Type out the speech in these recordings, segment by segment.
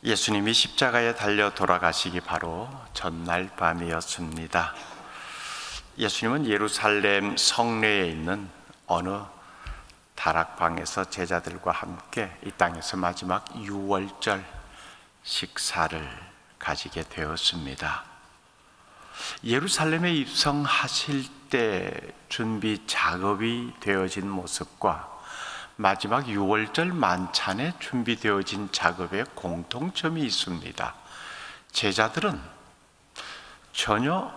예수님이 십자가에 달려 돌아가시기 바로 전날 밤이었습니다. 예수님은 예루살렘 성내에 있는 어느 다락방에서 제자들과 함께 이 땅에서 마지막 유월절 식사를 가지게 되었습니다. 예루살렘에 입성하실 때 준비 작업이 되어진 모습과 마지막 유월절 만찬에 준비되어진 작업에 공통점이 있습니다. 제자들은 전혀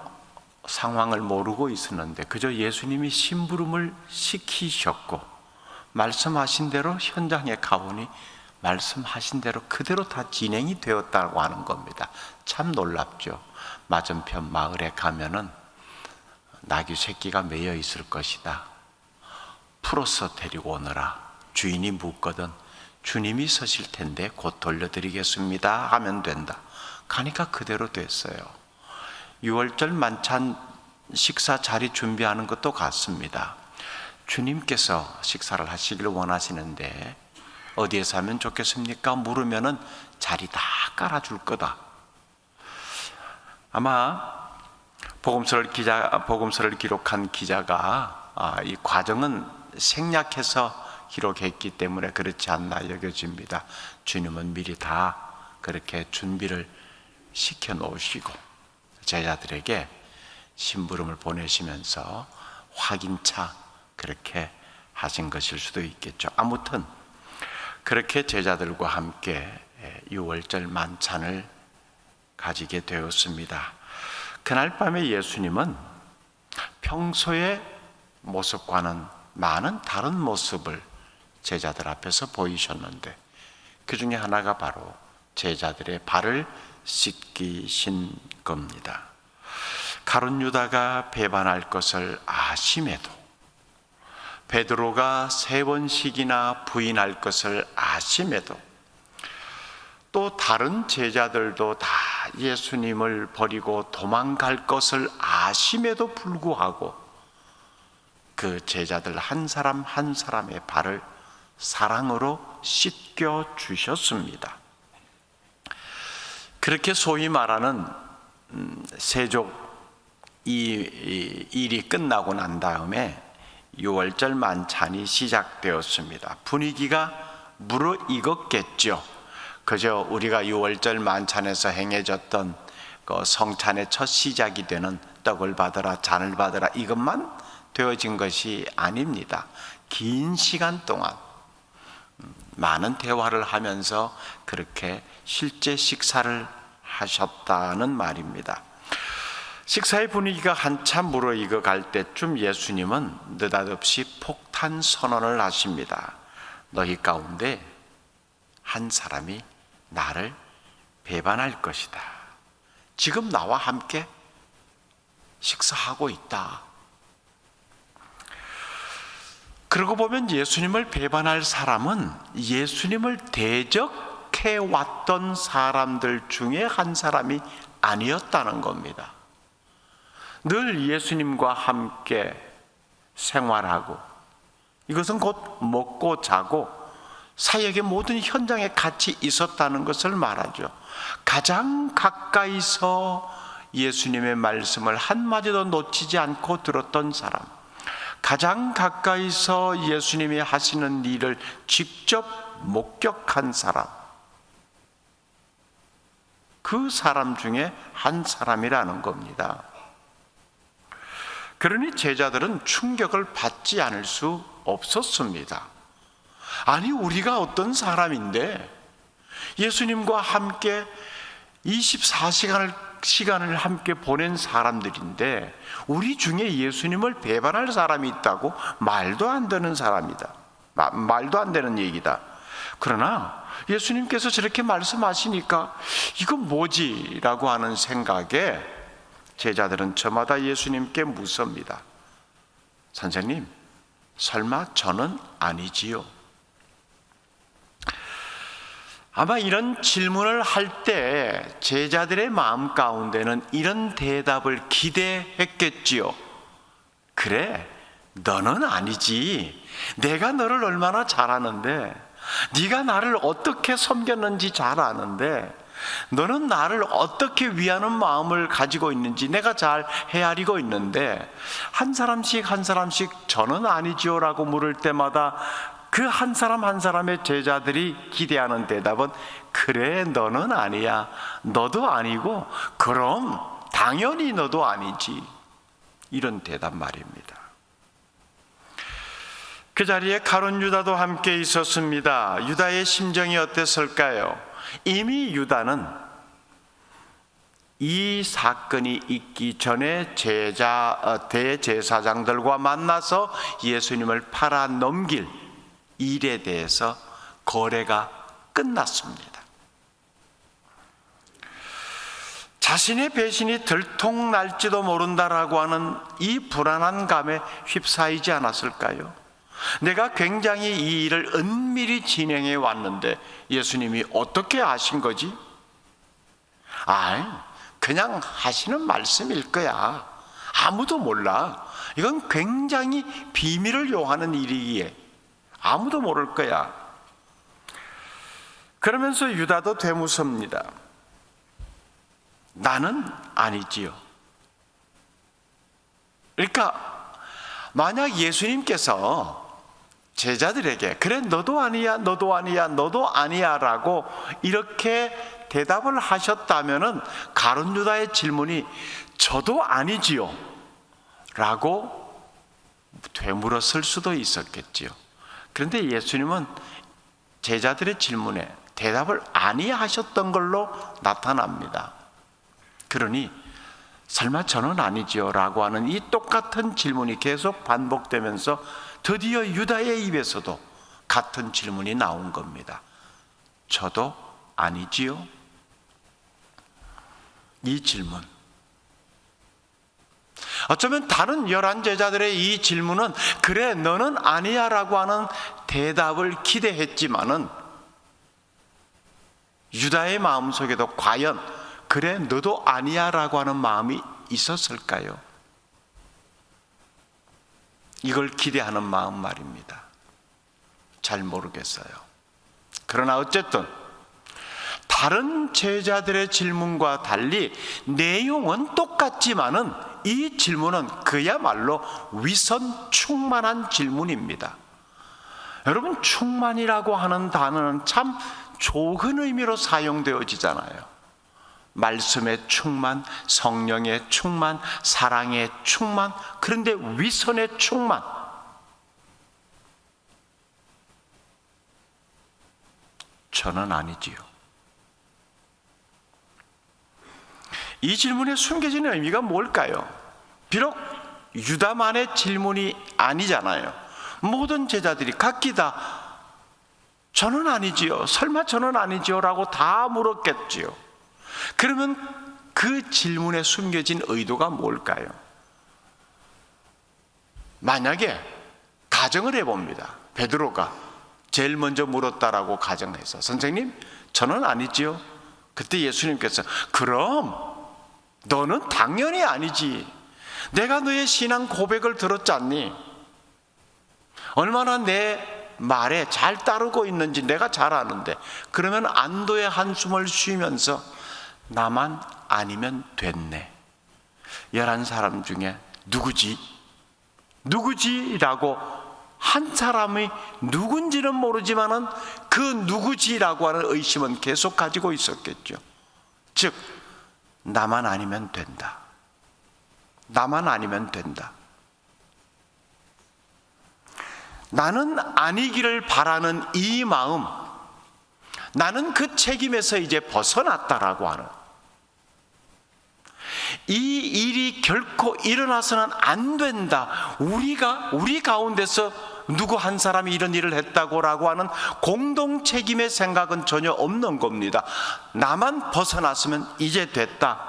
상황을 모르고 있었는데 그저 예수님이 심부름을 시키셨고 말씀하신 대로 현장에 가보니 말씀하신 대로 그대로 다 진행이 되었다고 하는 겁니다. 참 놀랍죠. 맞은편 마을에 가면은 나귀 새끼가 매여 있을 것이다. 풀어서 데리고 오너라. 주인이 묻거든 주님이 서실 텐데 곧 돌려드리겠습니다 하면 된다. 가니까 그대로 됐어요. 6월절 만찬 식사 자리 준비하는 것도 같습니다. 주님께서 식사를 하시길 원하시는데 어디에서 하면 좋겠습니까? 물으면은 자리 다 깔아줄 거다. 아마 복음서를 기록한 기자가 이 과정은 생략해서 기록했기 때문에 그렇지 않나 여겨집니다. 주님은 미리 다 그렇게 준비를 시켜 놓으시고 제자들에게 심부름을 보내시면서 확인차 그렇게 하신 것일 수도 있겠죠. 아무튼 그렇게 제자들과 함께 유월절 만찬을 가지게 되었습니다. 그날 밤에 예수님은 평소의 모습과는 많은 다른 모습을 제자들 앞에서 보이셨는데 그 중에 하나가 바로 제자들의 발을 씻기신 겁니다. 가룟 유다가 배반할 것을 아심에도 베드로가 3번씩이나 부인할 것을 아심에도 또 다른 제자들도 다 예수님을 버리고 도망갈 것을 아심에도 불구하고 그 제자들 한 사람 한 사람의 발을 사랑으로 씻겨 주셨습니다. 그렇게 소위 말하는 세족 이 일이 끝나고 난 다음에 유월절 만찬이 시작되었습니다. 분위기가 무르익었겠죠. 그저 우리가 유월절 만찬에서 행해졌던 그 성찬의 첫 시작이 되는 떡을 받으라 잔을 받으라 이것만 되어진 것이 아닙니다. 긴 시간 동안 많은 대화를 하면서 그렇게 실제 식사를 하셨다는 말입니다. 식사의 분위기가 한참 무르익어 갈 때쯤 예수님은 느닷없이 폭탄 선언을 하십니다. 너희 가운데 한 사람이 나를 배반할 것이다. 지금 나와 함께 식사하고 있다. 그러고 보면 예수님을 배반할 사람은 예수님을 대적해 왔던 사람들 중에 한 사람이 아니었다는 겁니다. 늘 예수님과 함께 생활하고 이것은 곧 먹고 자고 사역의 모든 현장에 같이 있었다는 것을 말하죠. 가장 가까이서 예수님의 말씀을 한마디도 놓치지 않고 들었던 사람, 가장 가까이서 예수님이 하시는 일을 직접 목격한 사람, 그 사람 중에 한 사람이라는 겁니다. 그러니 제자들은 충격을 받지 않을 수 없었습니다. 아니 우리가 어떤 사람인데 예수님과 함께 24시간을 함께 보낸 사람들인데 우리 중에 예수님을 배반할 사람이 있다고 말도 안 되는 사람이다. 말도 안 되는 얘기다. 그러나 예수님께서 저렇게 말씀하시니까 이건 뭐지? 라고 하는 생각에 제자들은 저마다 예수님께 묻습니다. 선생님, 설마 저는 아니지요? 아마 이런 질문을 할 때 제자들의 마음 가운데는 이런 대답을 기대했겠지요. 그래, 너는 아니지. 내가 너를 얼마나 잘 아는데 네가 나를 어떻게 섬겼는지 잘 아는데 너는 나를 어떻게 위하는 마음을 가지고 있는지 내가 잘 헤아리고 있는데 한 사람씩 한 사람씩 저는 아니지요 라고 물을 때마다 그 한 사람 한 사람의 제자들이 기대하는 대답은 그래 너는 아니야, 너도 아니고 그럼 당연히 너도 아니지, 이런 대답 말입니다. 그 자리에 가룟 유다도 함께 있었습니다. 유다의 심정이 어땠을까요? 이미 유다는 이 사건이 있기 전에 대제사장들과 만나서 예수님을 팔아 넘길 일에 대해서 거래가 끝났습니다. 자신의 배신이 들통날지도 모른다라고 하는 이 불안한 감에 휩싸이지 않았을까요? 내가 굉장히 이 일을 은밀히 진행해 왔는데 예수님이 어떻게 아신 거지? 그냥 하시는 말씀일 거야. 아무도 몰라. 이건 굉장히 비밀을 요하는 일이기에 아무도 모를 거야. 그러면서 유다도 되묻습니다. 나는 아니지요. 그러니까 만약 예수님께서 제자들에게 그래 너도 아니야, 너도 아니야, 너도 아니야 라고 이렇게 대답을 하셨다면은 가룟 유다의 질문이 저도 아니지요 라고 되물었을 수도 있었겠지요. 그런데 예수님은 제자들의 질문에 대답을 아니하셨던 걸로 나타납니다. 그러니 설마 저는 아니지요 라고 하는 이 똑같은 질문이 계속 반복되면서 드디어 유다의 입에서도 같은 질문이 나온 겁니다. 저도 아니지요? 이 질문, 어쩌면 다른 11 제자들의 이 질문은 그래 너는 아니야 라고 하는 대답을 기대했지만은 유다의 마음속에도 과연 그래 너도 아니야 라고 하는 마음이 있었을까요? 이걸 기대하는 마음 말입니다. 잘 모르겠어요. 그러나 어쨌든 다른 제자들의 질문과 달리 내용은 똑같지만은 이 질문은 그야말로 위선 충만한 질문입니다. 여러분, 충만이라고 하는 단어는 참 좋은 의미로 사용되어지잖아요. 말씀의 충만, 성령의 충만, 사랑의 충만, 그런데 위선의 충만, 저는 아니지요. 이 질문에 숨겨진 의미가 뭘까요? 비록 유다만의 질문이 아니잖아요. 모든 제자들이 각기 다 저는 아니지요, 설마 저는 아니지요 라고 다 물었겠지요. 그러면 그 질문에 숨겨진 의도가 뭘까요? 만약에 가정을 해봅니다. 베드로가 제일 먼저 물었다라고 가정해서 선생님 저는 아니지요. 그때 예수님께서 그럼 너는 당연히 아니지. 내가 너의 신앙 고백을 들었지 않니? 얼마나 내 말에 잘 따르고 있는지 내가 잘 아는데. 그러면 안도의 한숨을 쉬면서 나만 아니면 됐네. 11사람 중에 누구지? 누구지라고 한 사람이 누군지는 모르지만은 그 누구지라고 하는 의심은 계속 가지고 있었겠죠. 즉 나만 아니면 된다. 나만 아니면 된다. 나는 아니기를 바라는 이 마음, 나는 그 책임에서 이제 벗어났다라고 하는, 이 일이 결코 일어나서는 안 된다. 우리 가운데서 누구 한 사람이 이런 일을 했다고라고 하는 공동 책임의 생각은 전혀 없는 겁니다. 나만 벗어났으면 이제 됐다.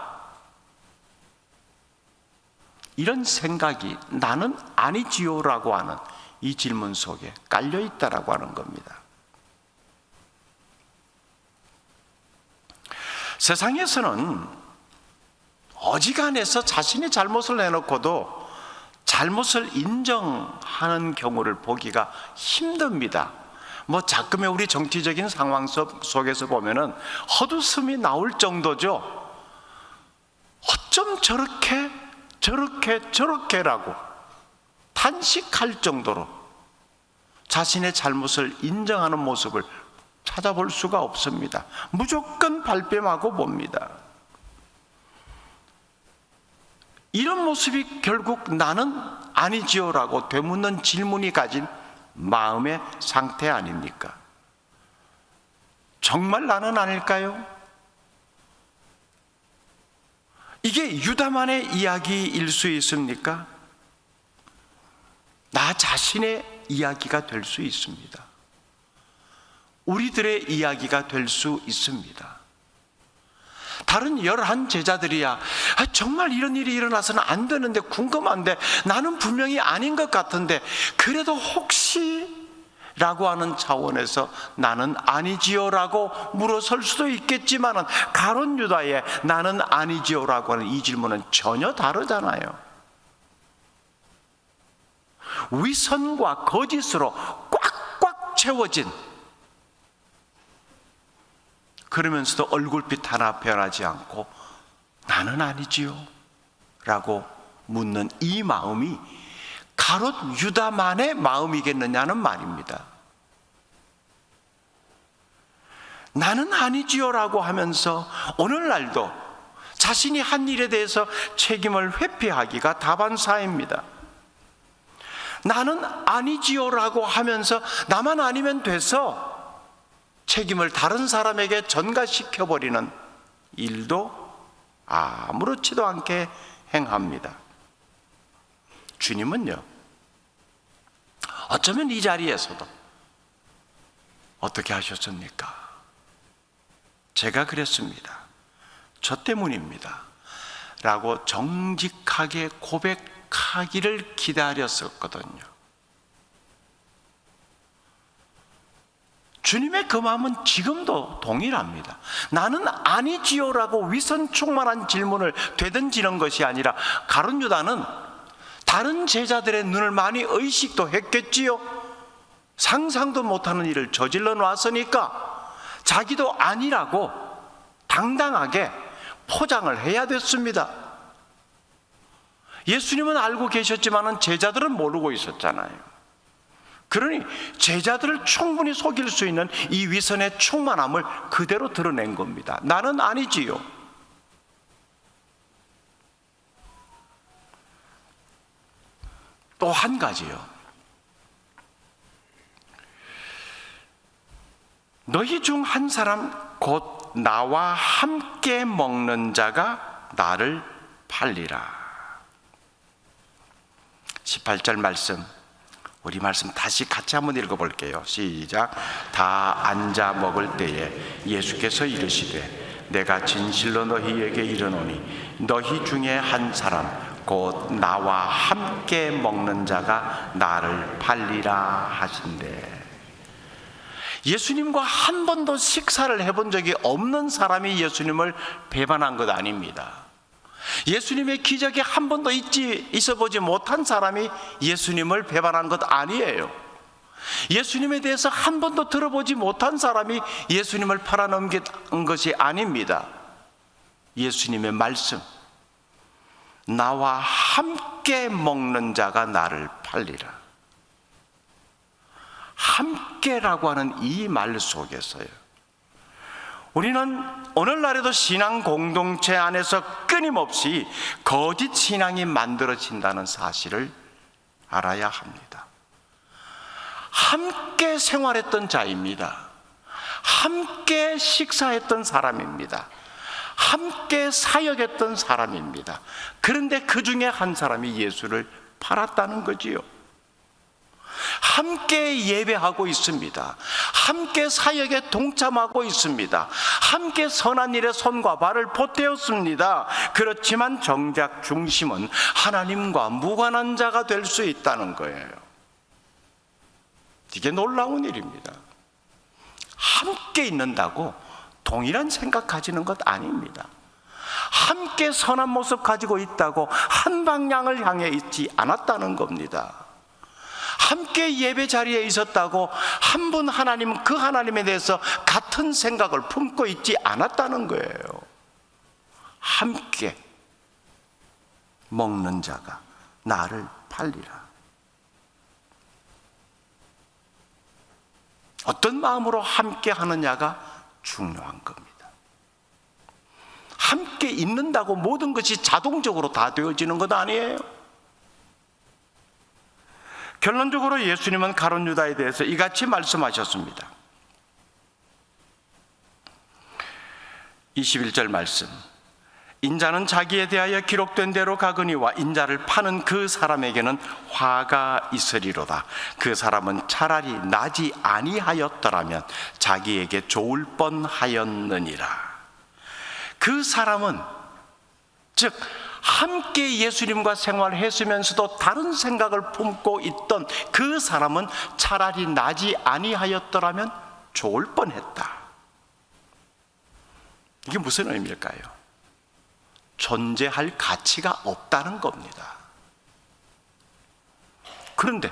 이런 생각이 나는 아니지요라고 하는 이 질문 속에 깔려 있다라고 하는 겁니다. 세상에서는 어지간해서 자신의 잘못을 내놓고도 잘못을 인정하는 경우를 보기가 힘듭니다. 뭐 자금의 우리 정치적인 상황 속에서 보면은 헛웃음이 나올 정도죠. 어쩜 저렇게라고 탄식할 정도로 자신의 잘못을 인정하는 모습을 찾아볼 수가 없습니다. 무조건 발뺌하고 봅니다. 이런 모습이 결국 나는 아니지요라고 되묻는 질문이 가진 마음의 상태 아닙니까? 정말 나는 아닐까요? 이게 유다만의 이야기일 수 있습니까? 나 자신의 이야기가 될 수 있습니다. 우리들의 이야기가 될 수 있습니다. 다른 11 제자들이야 정말 이런 일이 일어나서는 안 되는데 궁금한데 나는 분명히 아닌 것 같은데 그래도 혹시 라고 하는 차원에서 나는 아니지요 라고 물어설 수도 있겠지만 가룟 유다의 나는 아니지요 라고 하는 이 질문은 전혀 다르잖아요. 위선과 거짓으로 꽉꽉 채워진, 그러면서도 얼굴빛 하나 변하지 않고 나는 아니지요 라고 묻는 이 마음이 가롯 유다만의 마음이겠느냐는 말입니다. 나는 아니지요 라고 하면서 오늘날도 자신이 한 일에 대해서 책임을 회피하기가 다반사입니다. 나는 아니지요 라고 하면서 나만 아니면 돼서 책임을 다른 사람에게 전가시켜버리는 일도 아무렇지도 않게 행합니다. 주님은요, 어쩌면 이 자리에서도 어떻게 하셨습니까? 제가 그랬습니다. 저 때문입니다 라고 정직하게 고백하기를 기다렸었거든요. 주님의 그 마음은 지금도 동일합니다. 나는 아니지요 라고 위선 충만한 질문을 되던지는 것이 아니라 가룟 유다는 다른 제자들의 눈을 많이 의식도 했겠지요. 상상도 못하는 일을 저질러 놨으니까 자기도 아니라고 당당하게 포장을 해야 됐습니다. 예수님은 알고 계셨지만 제자들은 모르고 있었잖아요. 그러니 제자들을 충분히 속일 수 있는 이 위선의 충만함을 그대로 드러낸 겁니다. 나는 아니지요. 또 한 가지요. 너희 중 한 사람 곧 나와 함께 먹는 자가 나를 팔리라. 18절 말씀, 우리 말씀 다시 같이 한번 읽어볼게요. 시작. 다 앉아 먹을 때에 예수께서 이르시되 내가 진실로 너희에게 이르노니 너희 중에 한 사람 곧 나와 함께 먹는 자가 나를 팔리라 하신대. 예수님과 한 번도 식사를 해본 적이 없는 사람이 예수님을 배반한 것 아닙니다. 예수님의 기적에 한 번도 있어보지 못한 사람이 예수님을 배반한 것 아니에요. 예수님에 대해서 한 번도 들어보지 못한 사람이 예수님을 팔아넘긴 것이 아닙니다. 예수님의 말씀, 나와 함께 먹는 자가 나를 팔리라. 함께라고 하는 이 말 속에서요, 우리는 오늘날에도 신앙 공동체 안에서 끊임없이 거짓 신앙이 만들어진다는 사실을 알아야 합니다. 함께 생활했던 자입니다. 함께 식사했던 사람입니다. 함께 사역했던 사람입니다. 그런데 그 중에 한 사람이 예수를 팔았다는 거지요. 함께 예배하고 있습니다. 함께 사역에 동참하고 있습니다. 함께 선한 일에 손과 발을 보태었습니다. 그렇지만 정작 중심은 하나님과 무관한 자가 될 수 있다는 거예요. 이게 놀라운 일입니다. 함께 있는다고 동일한 생각 가지는 것 아닙니다. 함께 선한 모습 가지고 있다고 한 방향을 향해 있지 않았다는 겁니다. 함께 예배 자리에 있었다고 한 분 하나님은 그 하나님에 대해서 같은 생각을 품고 있지 않았다는 거예요. 함께 먹는 자가 나를 팔리라. 어떤 마음으로 함께 하느냐가 중요한 겁니다. 함께 있는다고 모든 것이 자동적으로 다 되어지는 것 아니에요. 결론적으로 예수님은 가룟 유다에 대해서 이같이 말씀하셨습니다. 21절 말씀. 인자는 자기에 대하여 기록된 대로 가거니와 인자를 파는 그 사람에게는 화가 있으리로다. 그 사람은 차라리 나지 아니하였더라면 자기에게 좋을 뻔하였느니라. 그 사람은, 즉 함께 예수님과 생활했으면서도 다른 생각을 품고 있던 그 사람은 차라리 나지 아니하였더라면 좋을 뻔했다. 이게 무슨 의미일까요? 존재할 가치가 없다는 겁니다. 그런데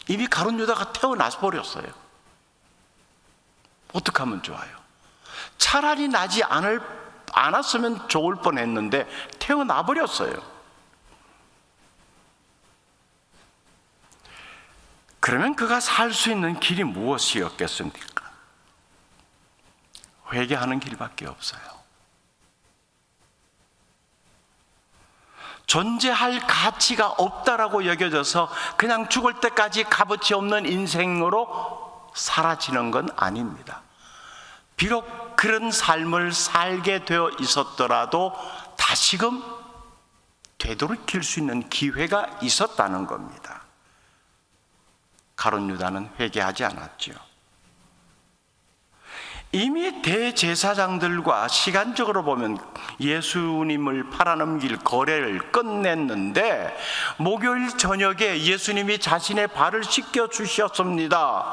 이미 가룟 유다가 태어나서 버렸어요. 어떻게 하면 좋아요? 차라리 나지 않았으면 좋을 뻔했는데 태어나 버렸어요. 그러면 그가 살 수 있는 길이 무엇이었겠습니까? 회개하는 길밖에 없어요. 존재할 가치가 없다라고 여겨져서 그냥 죽을 때까지 값어치 없는 인생으로 사라지는 건 아닙니다. 비록 그런 삶을 살게 되어 있었더라도 다시금 되돌이킬 수 있는 기회가 있었다는 겁니다. 가룟 유다는 회개하지 않았죠. 이미 대제사장들과 시간적으로 보면 예수님을 팔아넘길 거래를 끝냈는데 목요일 저녁에 예수님이 자신의 발을 씻겨주셨습니다.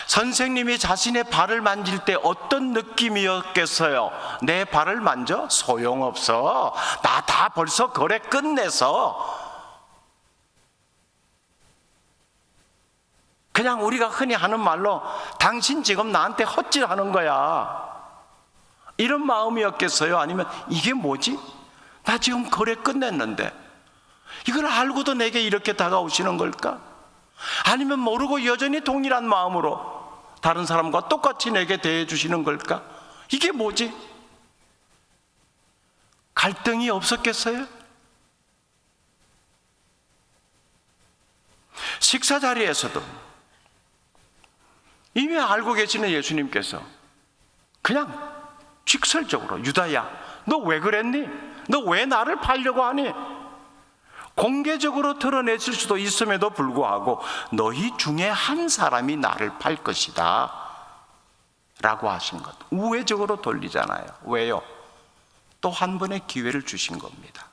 선생님이 자신의 발을 만질 때 어떤 느낌이었겠어요? 내 발을 만져? 소용없어. 나 다 벌써 거래 끝내서. 그냥 우리가 흔히 하는 말로 당신 지금 나한테 헛질하는 거야, 이런 마음이었겠어요? 아니면 이게 뭐지? 나 지금 거래 끝냈는데 이걸 알고도 내게 이렇게 다가오시는 걸까? 아니면 모르고 여전히 동일한 마음으로 다른 사람과 똑같이 내게 대해 주시는 걸까? 이게 뭐지? 갈등이 없었겠어요? 식사 자리에서도 이미 알고 계시는 예수님께서 그냥 직설적으로 유다야, 너 왜 그랬니? 너 왜 나를 팔려고 하니? 공개적으로 드러냈을 수도 있음에도 불구하고 너희 중에 한 사람이 나를 팔 것이다 라고 하신 것, 우회적으로 돌리잖아요. 왜요? 또 한 번의 기회를 주신 겁니다.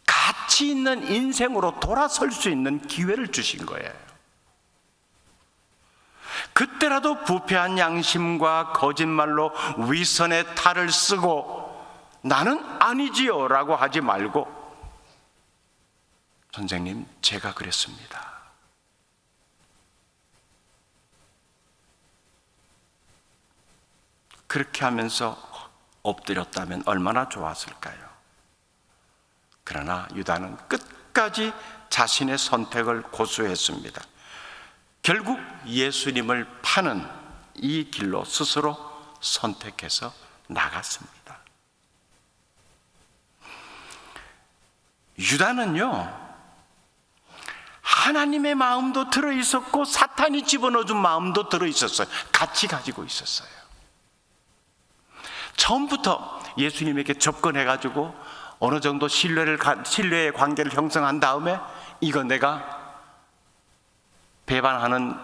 가치 있는 인생으로 돌아설 수 있는 기회를 주신 거예요. 그때라도 부패한 양심과 거짓말로 위선의 탈을 쓰고 나는 아니지요 라고 하지 말고, 선생님 제가 그랬습니다, 그렇게 하면서 엎드렸다면 얼마나 좋았을까요? 그러나 유다는 끝까지 자신의 선택을 고수했습니다. 결국 예수님을 파는 이 길로 스스로 선택해서 나갔습니다. 유다는요, 하나님의 마음도 들어있었고 사탄이 집어넣어준 마음도 들어있었어요. 같이 가지고 있었어요. 처음부터 예수님에게 접근해가지고 어느 정도 신뢰의 관계를 형성한 다음에 이거 내가 배반하는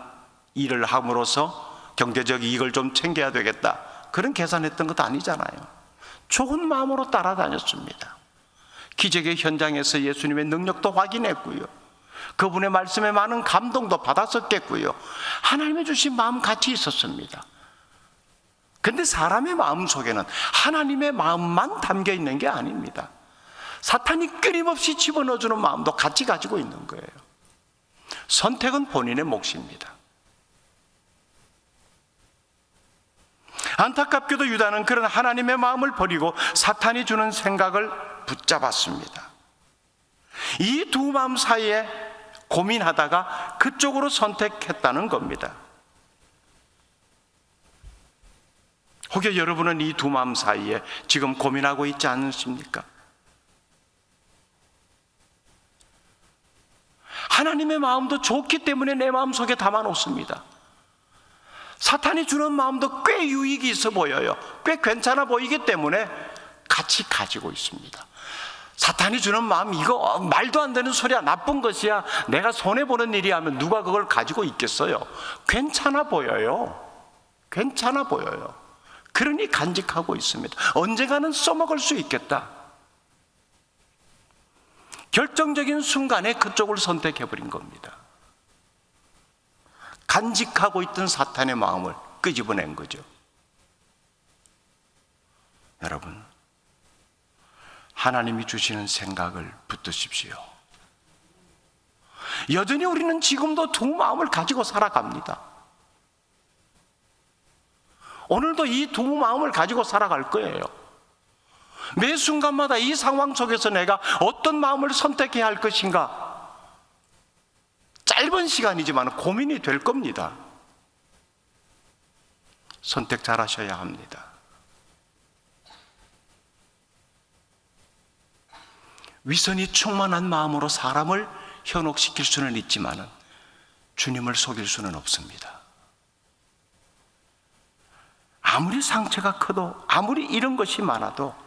일을 함으로써 경제적 이익을 좀 챙겨야 되겠다, 그런 계산했던 것도 아니잖아요. 좋은 마음으로 따라다녔습니다. 기적의 현장에서 예수님의 능력도 확인했고요, 그분의 말씀에 많은 감동도 받았었겠고요, 하나님의 주신 마음 같이 있었습니다. 근데 사람의 마음 속에는 하나님의 마음만 담겨 있는 게 아닙니다. 사탄이 끊임없이 집어넣어주는 마음도 같이 가지고 있는 거예요. 선택은 본인의 몫입니다. 안타깝게도 유다는 그런 하나님의 마음을 버리고 사탄이 주는 생각을 붙잡았습니다. 이 두 마음 사이에 고민하다가 그쪽으로 선택했다는 겁니다. 혹여 여러분은 이 두 마음 사이에 지금 고민하고 있지 않으십니까? 하나님의 마음도 좋기 때문에 내 마음속에 담아놓습니다. 사탄이 주는 마음도 꽤 유익이 있어 보여요. 꽤 괜찮아 보이기 때문에 같이 가지고 있습니다. 사탄이 주는 마음, 이거 말도 안 되는 소리야, 나쁜 것이야, 내가 손해보는 일이야 하면 누가 그걸 가지고 있겠어요? 괜찮아 보여요. 괜찮아 보여요. 그러니 간직하고 있습니다. 언젠가는 써먹을 수 있겠다. 결정적인 순간에 그쪽을 선택해버린 겁니다. 간직하고 있던 사탄의 마음을 끄집어낸 거죠. 여러분, 하나님이 주시는 생각을 붙드십시오. 여전히 우리는 지금도 두 마음을 가지고 살아갑니다. 오늘도 이 두 마음을 가지고 살아갈 거예요. 매 순간마다 이 상황 속에서 내가 어떤 마음을 선택해야 할 것인가, 짧은 시간이지만 고민이 될 겁니다. 선택 잘 하셔야 합니다. 위선이 충만한 마음으로 사람을 현혹시킬 수는 있지만 주님을 속일 수는 없습니다. 아무리 상처가 커도, 아무리 이런 것이 많아도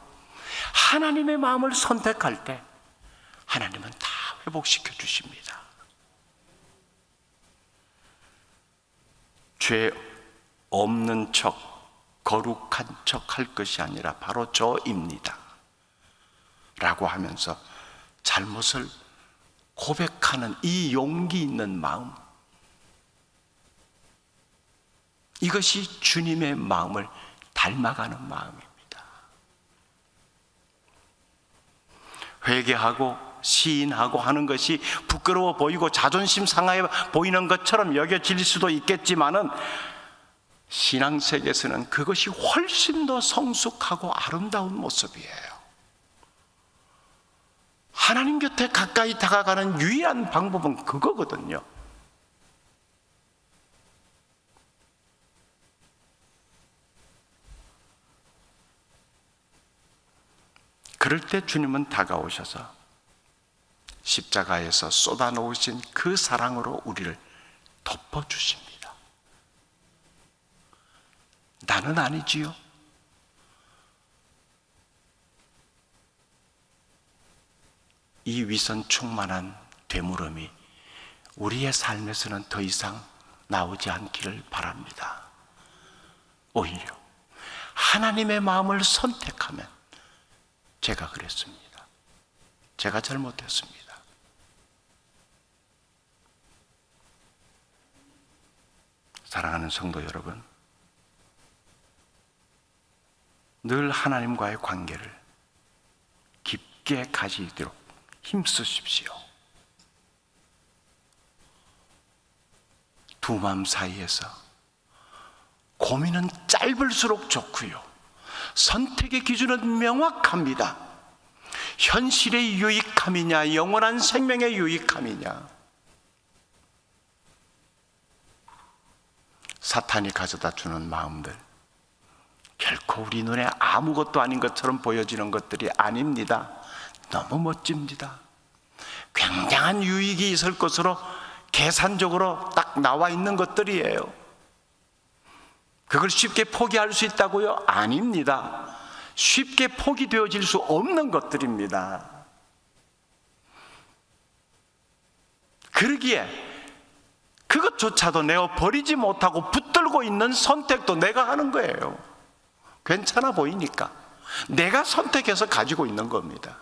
하나님의 마음을 선택할 때 하나님은 다 회복시켜 주십니다. 죄 없는 척, 거룩한 척 할 것이 아니라 바로 저입니다 라고 하면서 잘못을 고백하는 이 용기 있는 마음, 이것이 주님의 마음을 닮아가는 마음입니다. 회개하고 시인하고 하는 것이 부끄러워 보이고 자존심 상해 보이는 것처럼 여겨질 수도 있겠지만은 신앙세계에서는 그것이 훨씬 더 성숙하고 아름다운 모습이에요. 하나님 곁에 가까이 다가가는 유일한 방법은 그거거든요. 그럴 때 주님은 다가오셔서 십자가에서 쏟아놓으신 그 사랑으로 우리를 덮어주십니다. 나는 아니지요. 이 위선 충만한 되물음이 우리의 삶에서는 더 이상 나오지 않기를 바랍니다. 오히려 하나님의 마음을 선택하면, 제가 그랬습니다. 제가 잘못했습니다. 사랑하는 성도 여러분, 늘 하나님과의 관계를 깊게 가지도록 힘쓰십시오. 두 마음 사이에서 고민은 짧을수록 좋고요, 선택의 기준은 명확합니다. 현실의 유익함이냐, 영원한 생명의 유익함이냐. 사탄이 가져다 주는 마음들, 결코 우리 눈에 아무것도 아닌 것처럼 보여지는 것들이 아닙니다. 너무 멋집니다. 굉장한 유익이 있을 것으로 계산적으로 딱 나와 있는 것들이에요. 그걸 쉽게 포기할 수 있다고요? 아닙니다. 쉽게 포기되어질 수 없는 것들입니다. 그러기에 그것조차도 내가 버리지 못하고 붙들고 있는 선택도 내가 하는 거예요. 괜찮아 보이니까 내가 선택해서 가지고 있는 겁니다.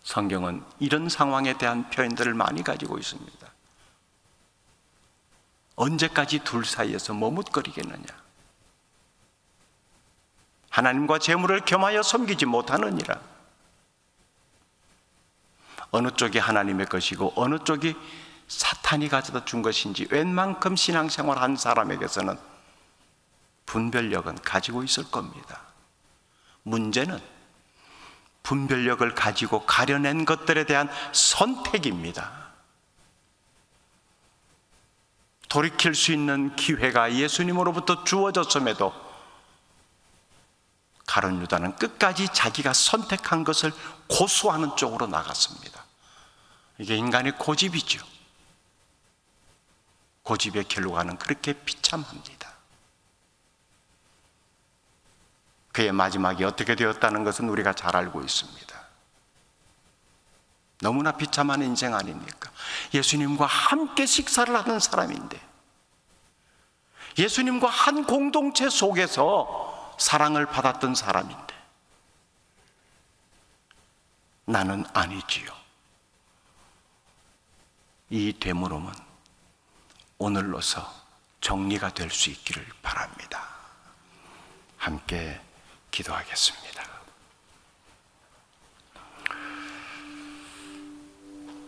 성경은 이런 상황에 대한 표현들을 많이 가지고 있습니다. 언제까지 둘 사이에서 머뭇거리겠느냐? 하나님과 재물을 겸하여 섬기지 못하느니라. 어느 쪽이 하나님의 것이고 어느 쪽이 사탄이 가져다 준 것인지 웬만큼 신앙생활한 사람에게서는 분별력은 가지고 있을 겁니다. 문제는 분별력을 가지고 가려낸 것들에 대한 선택입니다. 돌이킬 수 있는 기회가 예수님으로부터 주어졌음에도 가룟 유다는 끝까지 자기가 선택한 것을 고수하는 쪽으로 나갔습니다. 이게 인간의 고집이죠. 고집의 결과는 그렇게 비참합니다. 그의 마지막이 어떻게 되었다는 것은 우리가 잘 알고 있습니다. 너무나 비참한 인생 아닙니까? 예수님과 함께 식사를 하는 사람인데, 예수님과 한 공동체 속에서 사랑을 받았던 사람인데, 나는 아니지요. 이 되물음은 오늘로서 정리가 될 수 있기를 바랍니다. 함께 기도하겠습니다.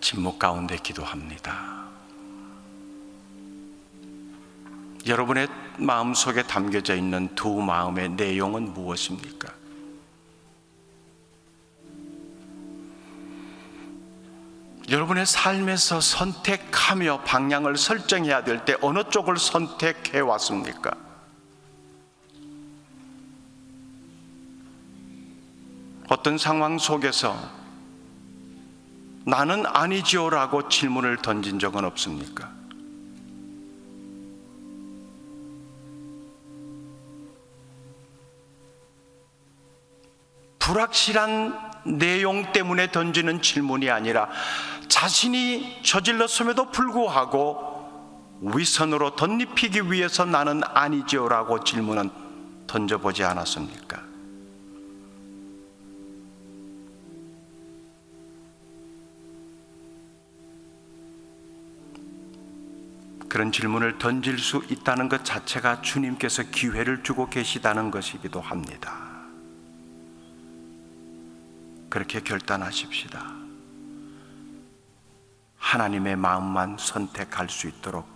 침묵 가운데 기도합니다. 여러분의 마음속에 담겨져 있는 두 마음의 내용은 무엇입니까? 여러분의 삶에서 선택하며 방향을 설정해야 될 때 어느 쪽을 선택해 왔습니까? 어떤 상황 속에서 나는 아니지요라고 질문을 던진 적은 없습니까? 불확실한 내용 때문에 던지는 질문이 아니라 자신이 저질렀음에도 불구하고 위선으로 덧입히기 위해서 나는 아니지요라고 질문은 던져보지 않았습니까? 그런 질문을 던질 수 있다는 것 자체가 주님께서 기회를 주고 계시다는 것이기도 합니다. 그렇게 결단하십시다. 하나님의 마음만 선택할 수 있도록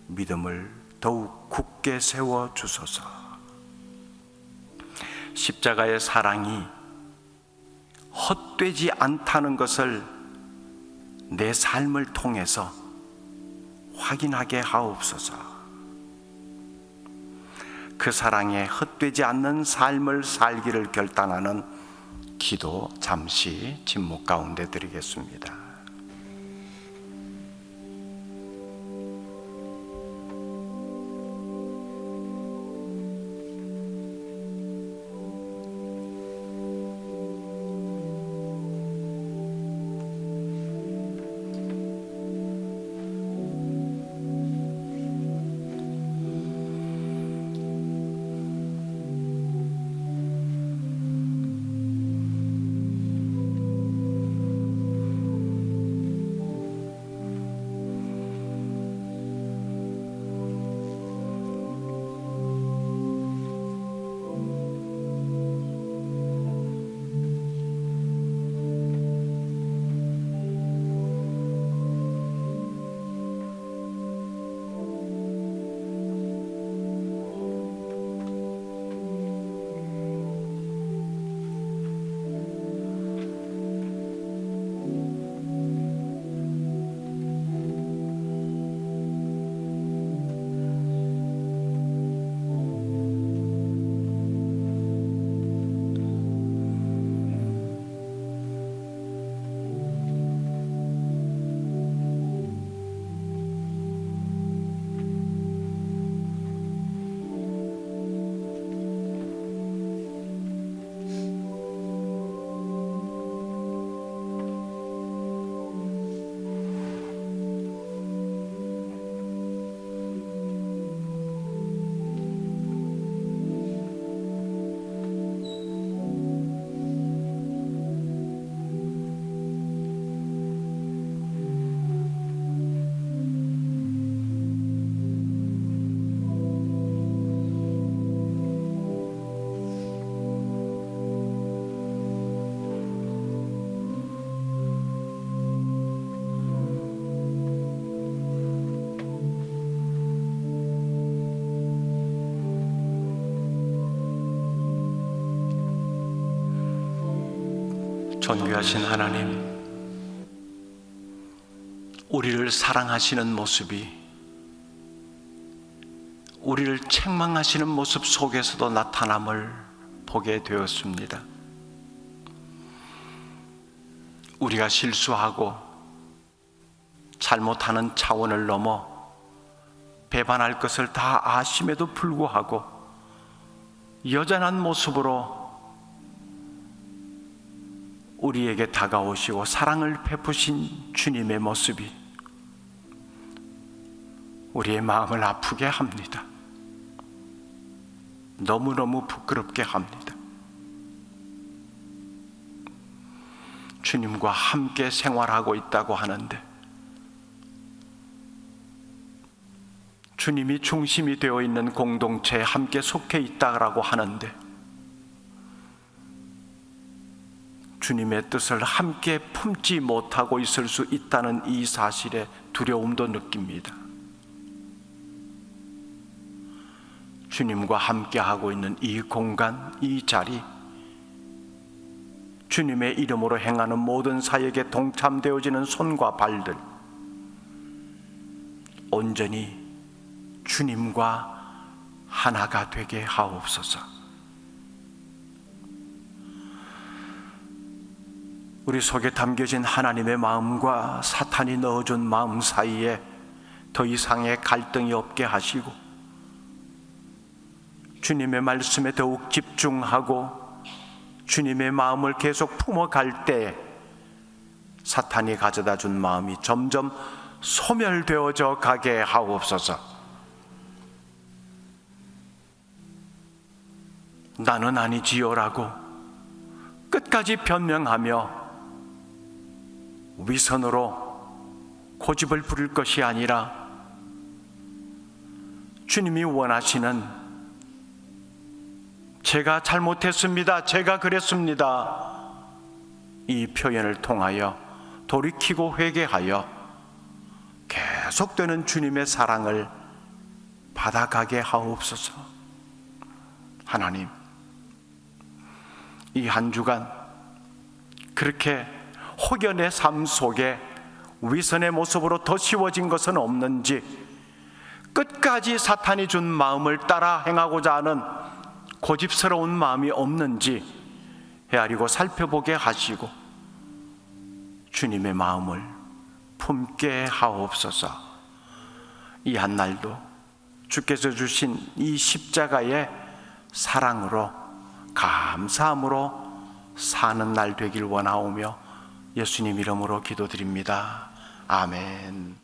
믿음을 더욱 굳게 세워 주소서. 십자가의 사랑이 헛되지 않다는 것을 내 삶을 통해서 확인하게 하옵소서. 그 사랑에 헛되지 않는 삶을 살기를 결단하는 기도 잠시 침묵 가운데 드리겠습니다. 존귀하신 하나님, 우리를 사랑하시는 모습이 우리를 책망하시는 모습 속에서도 나타남을 보게 되었습니다. 우리가 실수하고 잘못하는 차원을 넘어 배반할 것을 다 아심에도 불구하고 여전한 모습으로 우리에게 다가오시고 사랑을 베푸신 주님의 모습이 우리의 마음을 아프게 합니다. 너무너무 부끄럽게 합니다. 주님과 함께 생활하고 있다고 하는데, 주님이 중심이 되어 있는 공동체에 함께 속해 있다고 하는데, 주님의 뜻을 함께 품지 못하고 있을 수 있다는 이 사실에 두려움도 느낍니다. 주님과 함께 하고 있는 이 공간, 이 자리, 주님의 이름으로 행하는 모든 사역에 동참되어지는 손과 발들, 온전히 주님과 하나가 되게 하옵소서. 우리 속에 담겨진 하나님의 마음과 사탄이 넣어준 마음 사이에 더 이상의 갈등이 없게 하시고, 주님의 말씀에 더욱 집중하고 주님의 마음을 계속 품어갈 때 사탄이 가져다 준 마음이 점점 소멸되어져 가게 하옵소서. 나는 아니지요라고 끝까지 변명하며 위선으로 고집을 부릴 것이 아니라, 주님이 원하시는 제가 잘못했습니다, 제가 그랬습니다, 이 표현을 통하여 돌이키고 회개하여 계속되는 주님의 사랑을 받아가게 하옵소서. 하나님, 이 한 주간 그렇게 혹연의 삶 속에 위선의 모습으로 더 씌워진 것은 없는지, 끝까지 사탄이 준 마음을 따라 행하고자 하는 고집스러운 마음이 없는지 헤아리고 살펴보게 하시고 주님의 마음을 품게 하옵소서. 이 한날도 주께서 주신 이 십자가의 사랑으로 감사함으로 사는 날 되길 원하오며 예수님 이름으로 기도드립니다. 아멘.